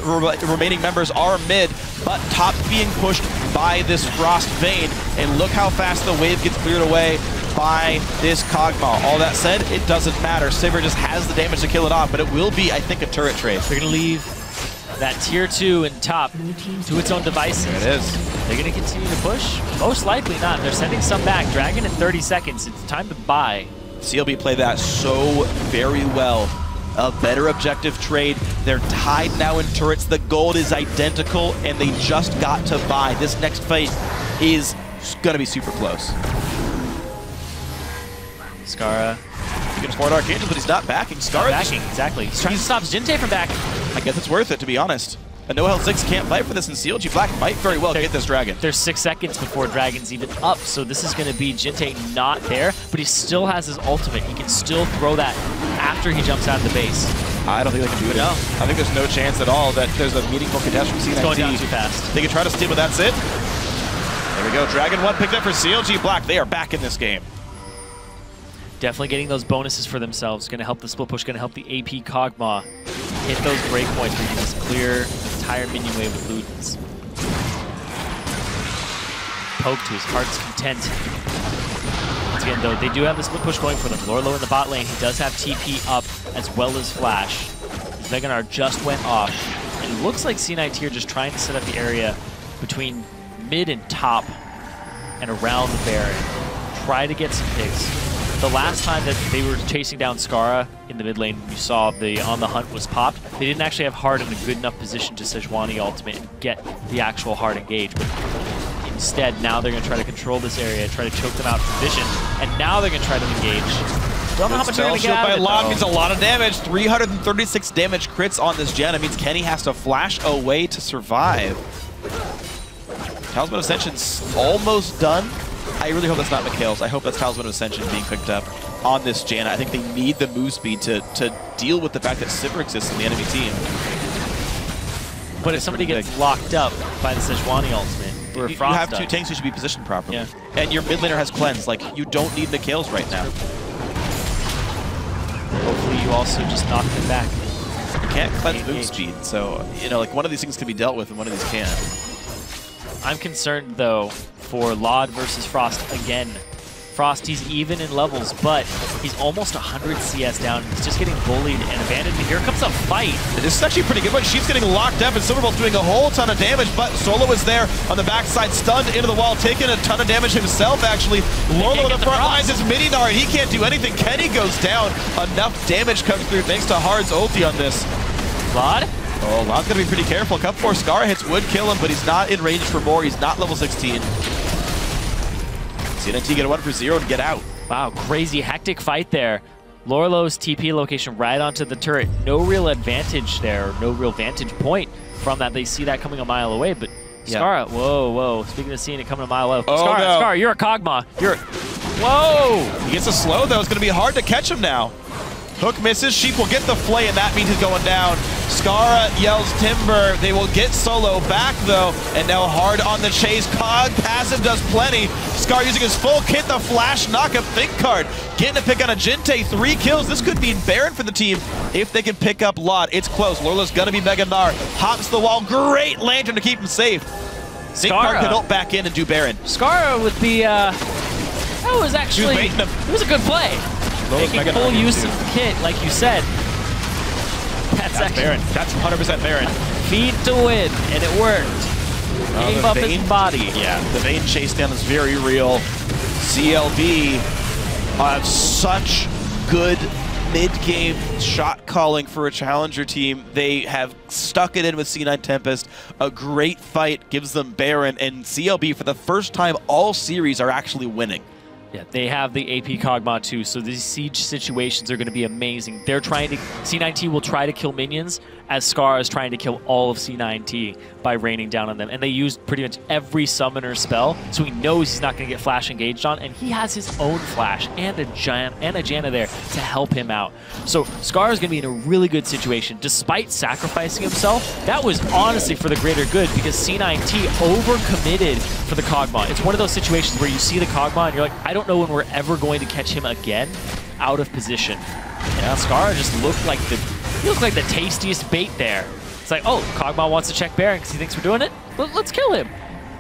remaining members are mid, but top being pushed by this Frost Vayne. And look how fast the wave gets cleared away by this Kog'Maw. All that said, it doesn't matter. Sivir just has the damage to kill it off, but it will be, I think, a turret trade. They're going to leave that tier 2 and top to its own devices. There it is. They're going to continue to push? Most likely not. They're sending some back. Dragon in 30 seconds. It's time to buy. CLB played that so very well. A better objective trade. They're tied now in turrets. The gold is identical, and they just got to buy. This next fight is going to be super close. Skara. He can afford Archangel, but he's not backing. Skara backing, exactly. He's trying to stop Jinte from backing. I guess it's worth it, to be honest. A no health 6 can't fight for this, and CLG Black might very well get this Dragon. There's 6 seconds before Dragon's even up, so this is going to be Jinte not there, but he still has his ultimate. He can still throw that after he jumps out of the base. I don't think they can do it. No. I think there's no chance at all that there's a meaningful contest from C9T. It's going down too fast. They can try to steal, but that's it. There we go. Dragon 1 picked up for CLG Black. They are back in this game. Definitely getting those bonuses for themselves. Going to help the split push, going to help the AP Kog'Maw hit those breakpoints where you can just clear the entire minion wave with Ludens. Poke to his heart's content. Once again, though, they do have the split push going for them. Lorlo in the bot lane. He does have TP up as well as Flash. Veganar just went off. And it looks like C9T are just trying to set up the area between mid and top and around the Baron. Try to get some picks. The last time that they were chasing down Skara in the mid lane, you saw the On the Hunt was popped. They didn't actually have Hard in a good enough position to Sejuani ultimate and get the actual Hard engage. But instead, now they're going to try to control this area, try to choke them out from vision, and now they're going to try to engage. Don't know how much they're going to get out of it, though. Means a lot of damage. 336 damage crits on this gen. It means Kenny has to flash away to survive. Talisman Ascension's almost done. I really hope that's not Mikhail's. I hope that's Talisman of Ascension being picked up. on this Janna. I think they need the move speed to deal with the fact that Sivir exists in the enemy team. But if somebody gets locked up by the Sejuani ultimate, or you have two tanks who should be positioned properly. Yeah. And your mid laner has cleanse. Like, you don't need Mikhail's right now. Hopefully you also just knock them back. You can't cleanse move speed, so, you know, like, one of these things can be dealt with and one of these can't. I'm concerned, though, for Laud versus Frost again. Frost, he's even in levels, but he's almost 100 CS down. He's just getting bullied and abandoned. And here comes a fight. This is actually a pretty good one. She's getting locked up, and Silverbolt's doing a whole ton of damage, but Solo is there on the backside, stunned into the wall, taking a ton of damage himself, actually. Lorlo on the front lines is mini-nar, and he can't do anything. Kenny goes down. Enough damage comes through thanks to Hard's ulti on this. Laud? Oh, Laud's going to be pretty careful. Cup 4 Scar hits would kill him, but he's not in range for more. He's not level 16. C9T get a 1 for 0 and get out. Wow, crazy hectic fight there. Lorlo's TP location right onto the turret. No real advantage there, no real vantage point from that. They see that coming a mile away, but Skara, whoa. Speaking of seeing it coming a mile away. Oh, Skara, you're a Kog'Maw. Whoa! He gets a slow, though. It's going to be hard to catch him now. Hook misses. Sheep will get the flay, and that means he's going down. Skara yells timber. They will get Solo back, though, and now Hard on the chase. Cog passive does plenty. Scar using his full kit, the flash knockup think card. Getting a pick on a Jinte, 3 kills. This could mean Baron for the team if they can pick up Laud. It's close. Lorlo's going to be Mega Gnar. Hops the wall. Great lantern to keep him safe. Skara can ult back in and do Baron. Skara with the, that was actually, it was a good play. Making full use of the kit, like you said. That's Baron. That's 100% Baron. Feed to win, and it worked. Gave up his body. Yeah, the Vayne chase down is very real. CLB have such good mid-game shot calling for a challenger team. They have stuck it in with C9 Tempest. A great fight gives them Baron, and CLB for the first time all series are actually winning. Yeah, they have the AP Kog'Maw too, so these siege situations are going to be amazing. They're trying to, C9T will try to kill minions as Scar is trying to kill all of C9T by raining down on them. And they used pretty much every summoner spell, so he knows he's not going to get flash engaged on, and he has his own flash and a Janna there to help him out. So Scar is going to be in a really good situation. Despite sacrificing himself, that was honestly for the greater good because C9T overcommitted for the Kog'Maw. It's one of those situations where you see the Kog'Maw and you're like, I don't know when we're ever going to catch him again out of position. And Scar just looked like the tastiest bait there. It's like, oh, Kog'Maw wants to check Baron because he thinks we're doing it. Let's kill him.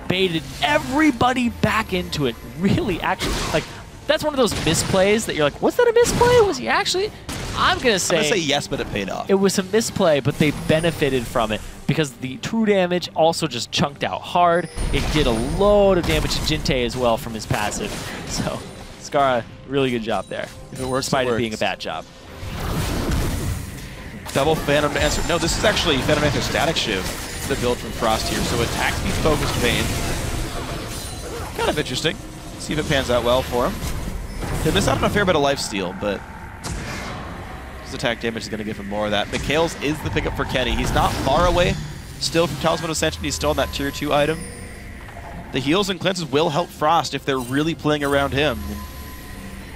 Baited everybody back into it. Really, actually, like, that's one of those misplays that you're like, was that a misplay? Was he actually? I'm gonna say yes, but it paid off. It was a misplay, but they benefited from it because the true damage also just chunked out hard. It did a load of damage to Jinte as well from his passive. So, Skara, really good job there. If it works, despite it being a bad job. Double Phantom Dancer. No, this is actually Phantom Dancer Static Shiv, the build from Frost here. So attack speed focused Vayne. Kind of interesting. See if it pans out well for him. He'll miss out on a fair bit of lifesteal, but his attack damage is going to give him more of that. Mikhail's is the pickup for Kenny. He's not far away still from Talisman of Ascension. He's still on that tier 2 item. The heals and cleanses will help Frost if they're really playing around him.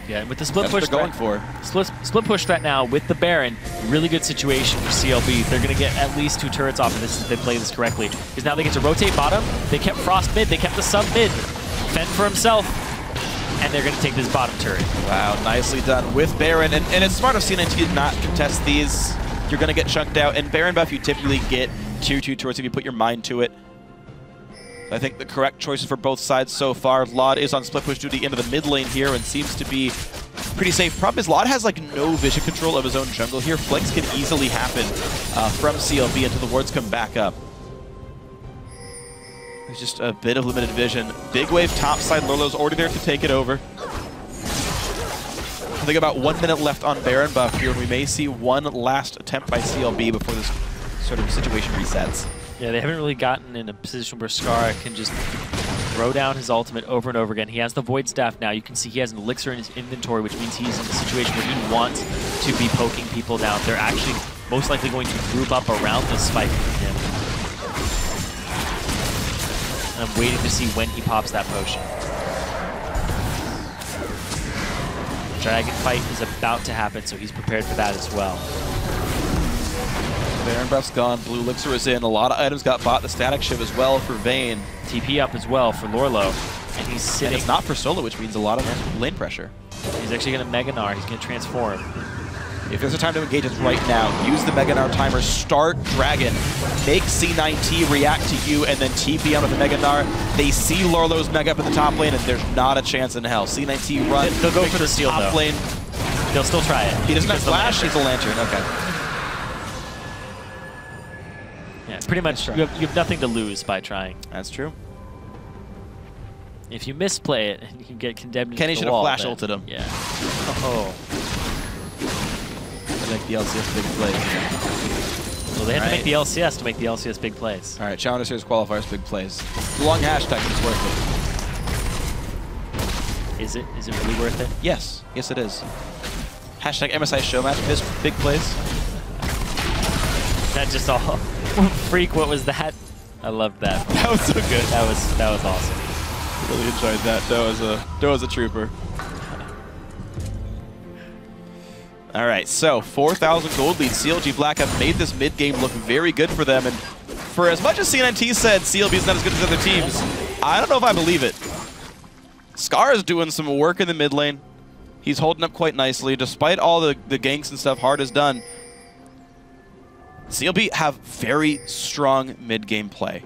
Yeah, and with the split push they're going for. Split push threat now with the Baron, really good situation for CLB. They're going to get at least 2 turrets off of this if they play this correctly. Because now they get to rotate bottom. They kept Frost mid. They kept the sub mid. Fend for himself. And they're going to take this bottom turret. Wow, nicely done with Baron. And it's smart of C9T to not contest these. You're going to get chunked out. And Baron buff, you typically get tier 2 turrets if you put your mind to it. I think the correct choices for both sides so far. Laud is on split push duty into the mid lane here and seems to be pretty safe. Problem is Laud has like no vision control of his own jungle here. Flicks can easily happen from CLB until the wards come back up. There's just a bit of limited vision. Big wave top side. Lorlo's already there to take it over. I think about 1 minute left on Baron buff here, and we may see one last attempt by CLB before this sort of situation resets. Yeah, they haven't really gotten in a position where Skara can just throw down his ultimate over and over again. He has the Void Staff now. You can see he has an elixir in his inventory, which means he's in a situation where he wants to be poking people down. They're actually most likely going to group up around this spike with him. And I'm waiting to see when he pops that potion. dragon fight is about to happen, so he's prepared for that as well. Baron buff's gone, blue elixir is in, a lot of items got bought, the static shiv as well for Vayne. TP up as well for Lorlo, and he's sitting. And it's not for solo, which means a lot of lane pressure. He's actually going to Mega Gnar, he's going to transform. If there's a time to engage, it's right now. Use the Mega Gnar timer, start Dragon, make C9T react to you, and then TP out of the Mega Gnar. They see Lorlo's Mega up in the top lane, and there's not a chance in hell. C9T run. They'll go for the steal, top though. lane. They'll still try it. He doesn't have flash, he's a lantern. Okay. Yeah, pretty much you have nothing to lose by trying. That's true. If you misplay it, you can get condemned Kenny to should the have wall. flash ulted him. Yeah. Oh. To make the LCS big plays. Well, they have to make the LCS to make the LCS big plays. All right, Challenge Series qualifiers, big plays. Long hashtag is worth it. Is it? Is it really worth it? Yes. Yes, it is. Hashtag MSI show match, big plays. That just all... Freak, what was that? I loved that. That was so good. That was awesome. Really enjoyed that. That was a trooper. All right, so 4,000 gold lead. CLG Black have made this mid game look very good for them, and for as much as C9T said CLB is not as good as other teams, I don't know if I believe it. Scar is doing some work in the mid lane. He's holding up quite nicely, despite all the ganks and stuff Hard has done. CLB have very strong mid game play.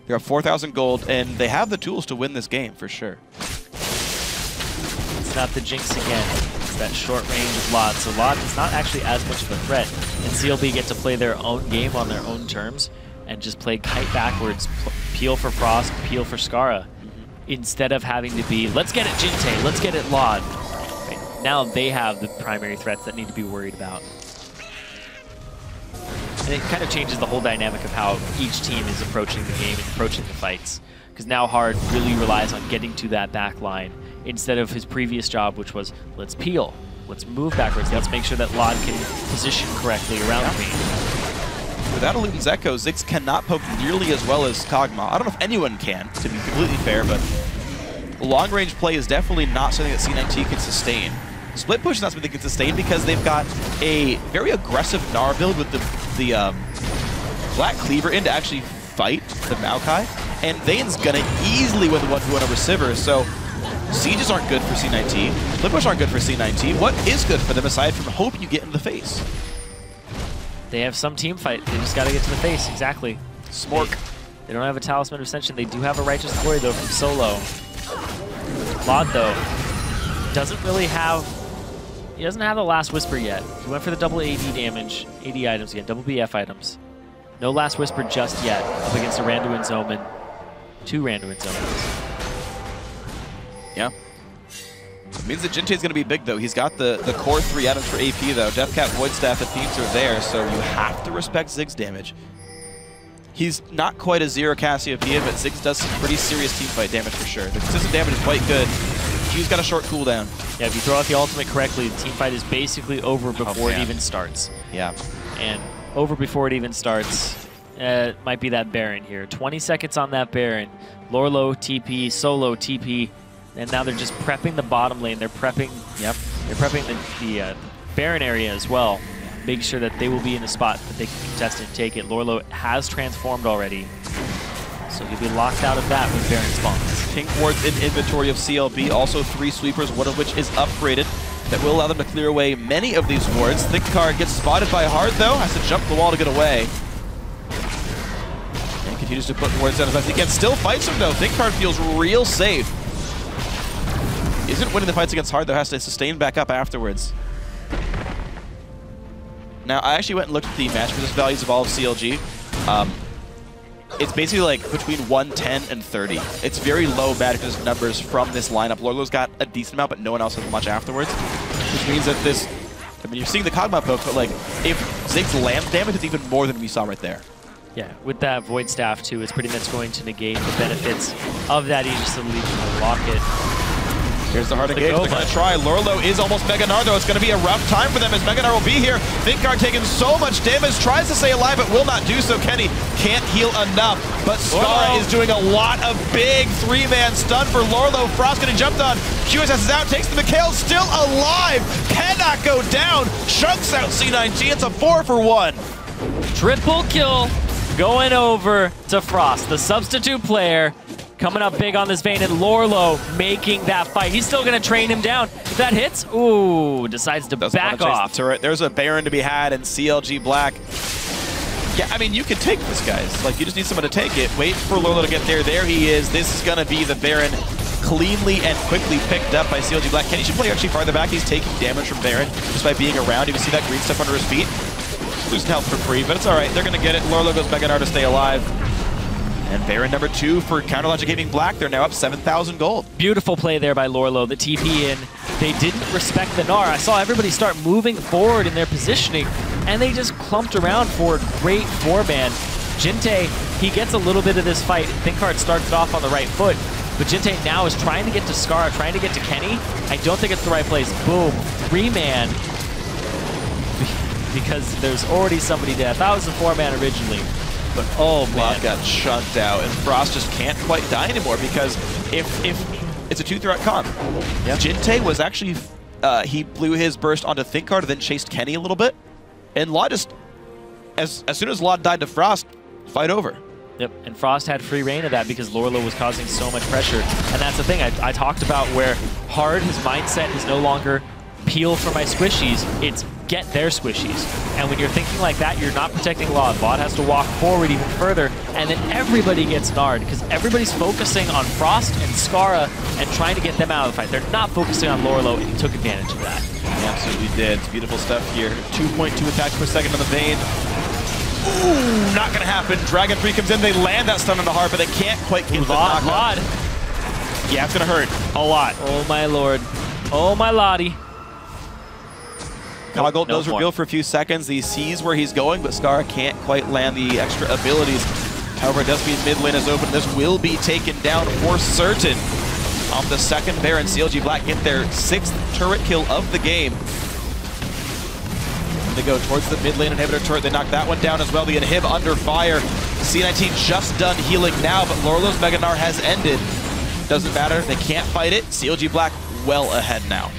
They have 4,000 gold, and they have the tools to win this game for sure. It's not the Jinx again. It's that short range of Lod. So Lod is not actually as much of a threat. And CLB get to play their own game on their own terms and just play kite backwards, peel for Frost, peel for Skara, instead of having to be, let's get it Jinte, let's get it Lod. Right. Now they have the primary threats that need to be worried about. And it kind of changes the whole dynamic of how each team is approaching the game and approaching the fights. Because now Hard really relies on getting to that back line instead of his previous job, which was, let's peel, let's move backwards, let's make sure that Lod can position correctly around me. Without a Luton's Echo, Ziggs cannot poke nearly as well as Kog'Maw. I don't know if anyone can, to be completely fair, but long-range play is definitely not something that C9T can sustain. Split push is not something they can sustain because they've got a very aggressive Gnar build with the Black Cleaver in to actually fight the Maokai, and Vayne's gonna easily win the 1v1 over Sivir, so Sieges aren't good for C9T, Split push aren't good for C9T. What is good for them aside from hope you get in the face? They have some team fight, they just gotta get to the face, exactly. Smork. They don't have a Talisman of Ascension, they do have a Righteous Glory though from Solo. Lod though, doesn't really have... He doesn't have the Last Whisper yet. He went for the double AD damage, AD items again, double BF items. No Last Whisper just yet, up against a Randuin's Omen. 2 Randuin's Omens. Yeah. It means that Jinte's going to be big, though. He's got the core 3 items for AP, though. Deathcap, Void Staff, and Thieves are there, so you have to respect Ziggs' damage. He's not quite a zero Cassiopeia, but Ziggs does some pretty serious teamfight damage for sure. The consistent damage is quite good. Q's got a short cooldown. Yeah, if you throw out the ultimate correctly, the teamfight is basically over before it even starts. Yeah. And over before it even starts, might be that Baron here. 20 seconds on that Baron. Lorlo TP, Solo TP, and now they're just prepping the bottom lane. They're prepping, they're prepping the Baron area as well. Make sure that they will be in a spot that they can contest and take it. Lorlo has transformed already, so he'll be locked out of that when Baron spawns. Pink wards in inventory of CLB, also 3 sweepers, one of which is upgraded. That will allow them to clear away many of these wards. FLICKR gets spotted by Hard, though, has to jump the wall to get away. And continues to put wards down as best he can. Still fights him, though. FLICKR feels real safe. Isn't winning the fights against Hard, though, has to sustain back up afterwards. Now, I actually went and looked at the match resist values of all of CLG. It's basically like between 110 and 30. It's very low magic resist numbers from this lineup. Lorlo's got a decent amount, but no one else has much afterwards. Which means that this, I mean, you're seeing the Kog'Maw poke, but like, if Ziggs lands damage, it's even more than we saw right there. Yeah, with that Void Staff too, it's pretty much going to negate the benefits of that Aegis of the Legion and lock it. Here's the hard engage. They're going to try. Lorlo is almost Mega Gnar, though. It's going to be a rough time for them as Mega Gnar will be here. FLICKR taking so much damage, tries to stay alive, but will not do so. Kenny can't heal enough, but Scar is doing a lot of big three-man stun for Lorlo. Frost getting jumped on. QSS is out, takes the Mikhail, still alive. Cannot go down. Chunks out C9T. It's a 4-for-1. Triple kill going over to Frost, the substitute player. Coming up big on this vein, and Lorlo making that fight. He's still going to train him down. If that hits, ooh, decides to back off. The turret. There's a Baron to be had, and CLG Black. Yeah, I mean, you can take this, guys. Like, you just need someone to take it. Wait for Lorlo to get there. There he is. This is going to be the Baron cleanly and quickly picked up by CLG Black. Kenny should play actually farther back. He's taking damage from Baron just by being around. You can see that green stuff under his feet. Losing health for free, but it's all right. They're going to get it. Lorlo goes Mega Gnar to stay alive. And Baron number 2 for Counter Logic Gaming Black. They're now up 7,000 gold. Beautiful play there by Lorlo. The TP in. They didn't respect the Gnar. I saw everybody start moving forward in their positioning, and they just clumped around for a great 4-man. Jinte, he gets a little bit of this fight. FLICKR starts it off on the right foot, but Jinte now is trying to get to Scar, trying to get to Kenny. I don't think it's the right place. Boom. 3-man. Because there's already somebody there. I thought it was a 4-man originally. But oh man, got chunked out, and Frost just can't quite die anymore because if it's a 2-threat comp. Yeah. Jinte was actually he blew his burst onto FLICKR to then chased Kenny a little bit, and Law just as soon as Law died to Frost, fight over. Yep, and Frost had free reign of that because Lorlo was causing so much pressure, and that's the thing I talked about where hard his mindset is no longer peel for my squishies, it's get their squishies. And when you're thinking like that, you're not protecting Law. Bot has to walk forward even further, and then everybody gets gnarred because everybody's focusing on Frost and Skara and trying to get them out of the fight. They're not focusing on Lorlo, and he took advantage of that. He absolutely did. It's beautiful stuff here. 2.2 attacks per second on the vein. Ooh, not gonna happen. Dragon 3 comes in, they land that stun on the heart, but they can't quite get the knockout. Yeah, it's gonna hurt a lot. Oh my lord. Oh my lottie. Coggle does reveal for a few seconds. He sees where he's going, but Scar can't quite land the extra abilities. However, it does mean mid lane is open. This will be taken down for certain. On the second Baron, CLG Black get their 6th turret kill of the game. They go towards the mid lane inhibitor turret. They knock that one down as well. The inhib under fire. C9T just done healing now, but Lorlo's Mega Gnar has ended. Doesn't matter. They can't fight it. CLG Black well ahead now.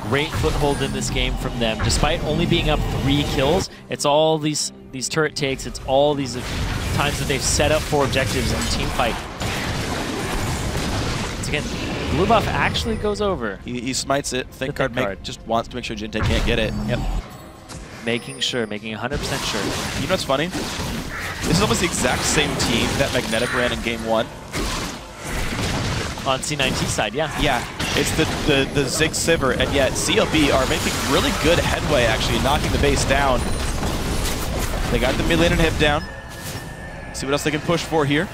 Great foothold in this game from them. Despite only being up 3 kills, it's all these turret takes, it's all these times that they've set up for objectives in the team fight. Once again, blue buff actually goes over. He smites it. FLICKR just wants to make sure Jinte can't get it. Yep. Making 100% sure. You know what's funny? This is almost the exact same team that Magnetic ran in game 1. On C9T side, yeah. Yeah. It's the Zig Sivir, and yet CLB are making really good headway, actually, knocking the base down. They got the mid lane and hip down. See what else they can push for here.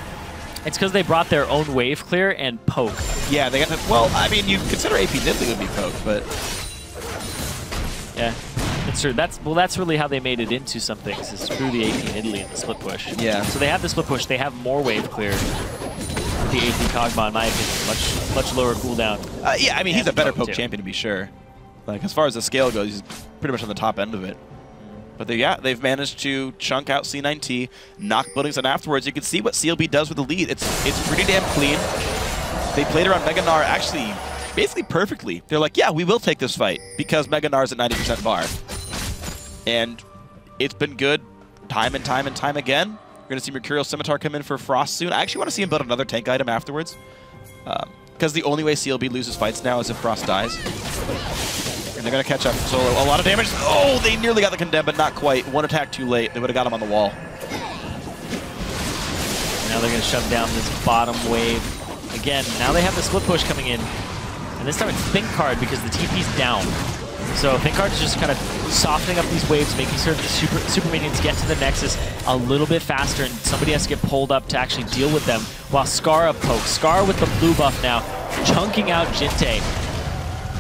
It's because they brought their own wave clear and poke. Yeah, they got the, well, I mean, you consider AP Nidalee would be poke, but... Yeah, that's true. That's really how they made it into some things, is through the AP Nidalee and the split push. Yeah. So they have the split push, they have more wave clear. The AP Kog'Maw, in my opinion, much lower cooldown. Yeah, I mean, he's a better poke champion to be sure. Like, as far as the scale goes, he's pretty much on the top end of it. But they've managed to chunk out C9T, knock buildings, and afterwards you can see what CLB does with the lead. It's pretty damn clean. They played around Mega Gnar actually basically perfectly. They're like, yeah, we will take this fight because Mega Gnar's at 90% bar. And it's been good time and time and time again. We're going to see Mercurial Scimitar come in for Frost soon. I actually want to see him build another tank item afterwards. Because the only way CLB loses fights now is if Frost dies. And they're going to catch up solo. A lot of damage. Oh, they nearly got the condemn, but not quite. One attack too late. They would have got him on the wall. Now they're going to shove down this bottom wave. Again, now they have the split push coming in. And this time it's FLICKR because the TP's down. So FLICKR is just kind of softening up these waves, making sure that the super minions get to the Nexus a little bit faster, and somebody has to get pulled up to actually deal with them, while Skara pokes. Skara with the blue buff now, chunking out Jinte.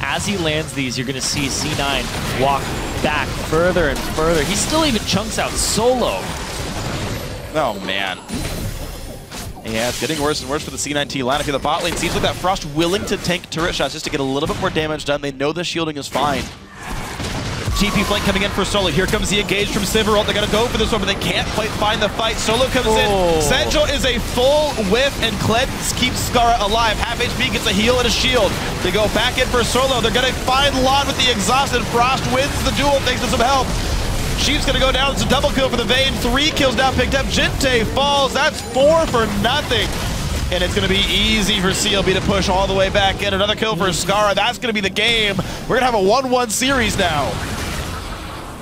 As he lands these, you're going to see C9 walk back further and further. He still even chunks out solo. Oh, man. Yeah, it's getting worse and worse for the C9T lineup here. The bot lane seems like that Frost willing to tank turret shots just to get a little bit more damage done. They know the shielding is fine. TP flank coming in for Solo. Here comes the engage from Siverult. They're going to go for this one, but they can't quite find the fight. Solo comes in. Senjo is a full whiff, and Kled keeps Skara alive. Half HP gets a heal and a shield. They go back in for Solo. They're going to find Lod with the exhaust, and Frost wins the duel thanks to some help. Sheep's going to go down. It's a double kill for the Vayne. 3 kills now picked up. Jinte falls. That's 4 for nothing. And it's going to be easy for CLB to push all the way back in. Another kill for Skara. That's going to be the game. We're going to have a 1-1 series now.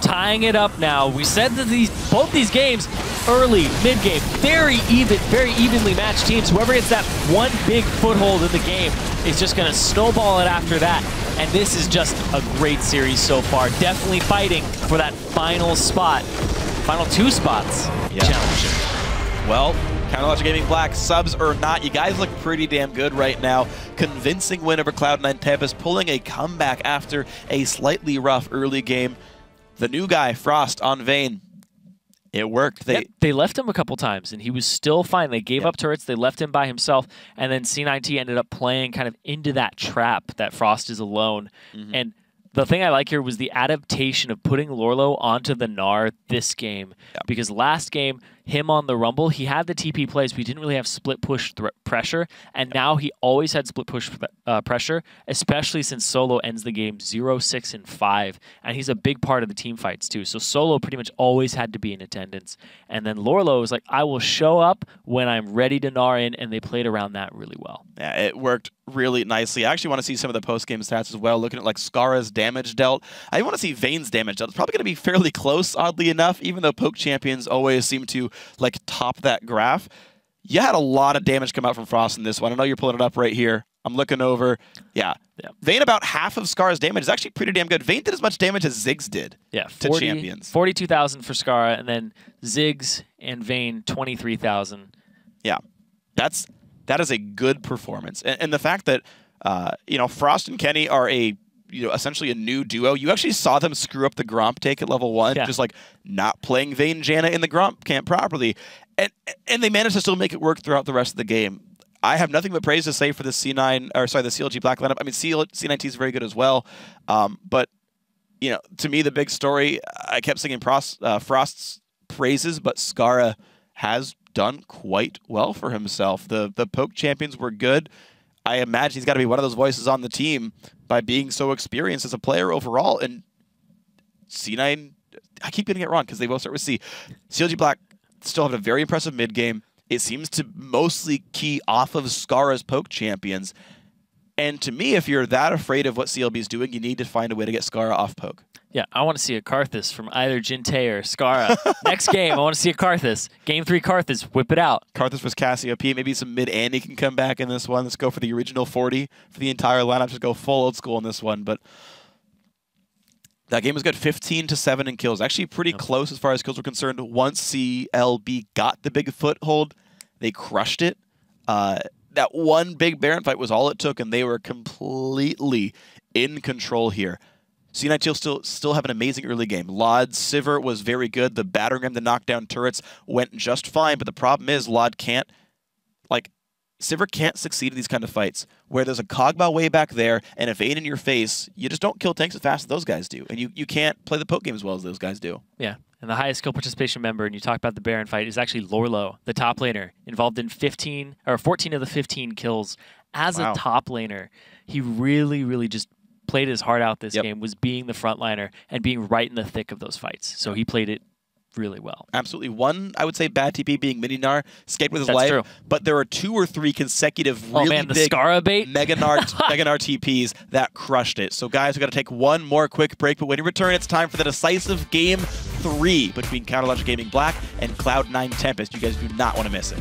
Tying it up now. We said that both these games, early, mid-game, very evenly matched teams. Whoever gets that one big foothold in the game is just going to snowball it after that. And this is just a great series so far. Definitely fighting for that final spot. Final 2 spots. Yeah. Challenging. Well, Counterlogic Gaming Black, subs or not, you guys look pretty damn good right now. Convincing win over Cloud9 Tempest, pulling a comeback after a slightly rough early game. The new guy, Frost, on Vayne. It worked. They left him a couple times, and he was still fine. They gave up turrets. They left him by himself, and then C9T ended up playing kind of into that trap that Frost is alone. And the thing I like here was the adaptation of putting Lorlo onto the Gnar this game. Because last game, him on the Rumble, he had the TP plays, but he didn't really have split push pressure. And now he always had split push pressure, especially since Solo ends the game 0-6 and 5. And he's a big part of the team fights too. So Solo pretty much always had to be in attendance. And then Lorlo was like, I will show up when I'm ready to Gnar in, and they played around that really well. Yeah, it worked really nicely. I actually want to see some of the post-game stats as well, looking at like Skara's damage dealt. I want to see Vayne's damage dealt. It's probably going to be fairly close, oddly enough, even though poke champions always seem to like top that graph. You had a lot of damage come out from Frost in this one. I know you're pulling it up right here. I'm looking over. Yeah. Vayne, about half of Skara's damage is actually pretty damn good. Vayne did as much damage as Ziggs did to champions. 42,000 for Skara, and then Ziggs and Vayne, 23,000. Yeah. That is a good performance. And the fact that, you know, Frost and Kenny are essentially a new duo. You actually saw them screw up the Gromp take at level 1, just like not playing Vayne Janna in the Gromp camp properly. And they managed to still make it work throughout the rest of the game. I have nothing but praise to say for the the CLG Black lineup. I mean, C9T is very good as well. But, you know, to me, the big story, I kept singing Frost's praises, but Skara has done quite well for himself. The poke champions were good. I imagine he's got to be one of those voices on the team by being so experienced as a player overall. And C9, I keep getting it wrong because they both start with C. CLG Black still have a very impressive mid game. It seems to mostly key off of Skara's poke champions. And to me, if you're that afraid of what CLB is doing, you need to find a way to get Skara off poke. Yeah, I want to see a Karthus from either Jinte or Skara. Next game, I want to see a Karthus. Game 3 Karthus, whip it out. Karthus vs Cassiopeia. Maybe some mid-Andy can come back in this one. Let's go for the original 40 for the entire lineup. Just go full old school in this one. But that game was good. 15-7 in kills. Actually pretty close as far as kills were concerned. Once CLB got the big foothold, they crushed it. That one big Baron fight was all it took, and they were completely in control here. C9T still have an amazing early game. Lod, Sivir was very good. The battering ram, the knockdown turrets went just fine, but the problem is Lod can't, like, Sivir can't succeed in these kind of fights where there's a Kog'Maw way back there and a Vayne in your face. You just don't kill tanks as fast as those guys do, and you can't play the poke game as well as those guys do. Yeah, and the highest skill participation member, and you talk about the Baron fight, is actually Lorlo, the top laner, involved in 14 of the 15 kills as a top laner. He really just played his heart out this game, was being the frontliner and being right in the thick of those fights. So he played it really well. Absolutely. One, I would say, bad TP being Mini-Gnar, escaped with his life. True. But there are 2 or 3 consecutive really big Skara bait? Mega-Gnar TPs that crushed it. So guys, we've got to take one more quick break, but when you return, it's time for the decisive Game 3 between Counterlogic Gaming Black and Cloud9 Tempest. You guys do not want to miss it.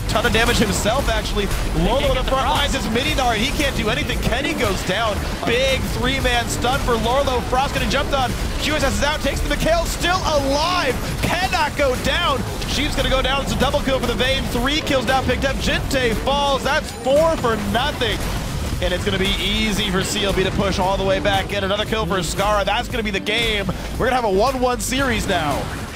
Ton of damage himself, actually. Lorlo on the front lines is Mini-Gnar, and he can't do anything. Kenny goes down. Big 3-man stun for Lorlo. Frost getting jumped on. QSS is out, takes the Mikhail, still alive. Cannot go down. Sheep's going to go down. It's a double kill for the Vayne. 3 kills now picked up. Jinte falls. That's 4 for nothing. and it's going to be easy for CLB to push all the way back in. Another kill for Scar. That's going to be the game. We're going to have a 1-1 series now.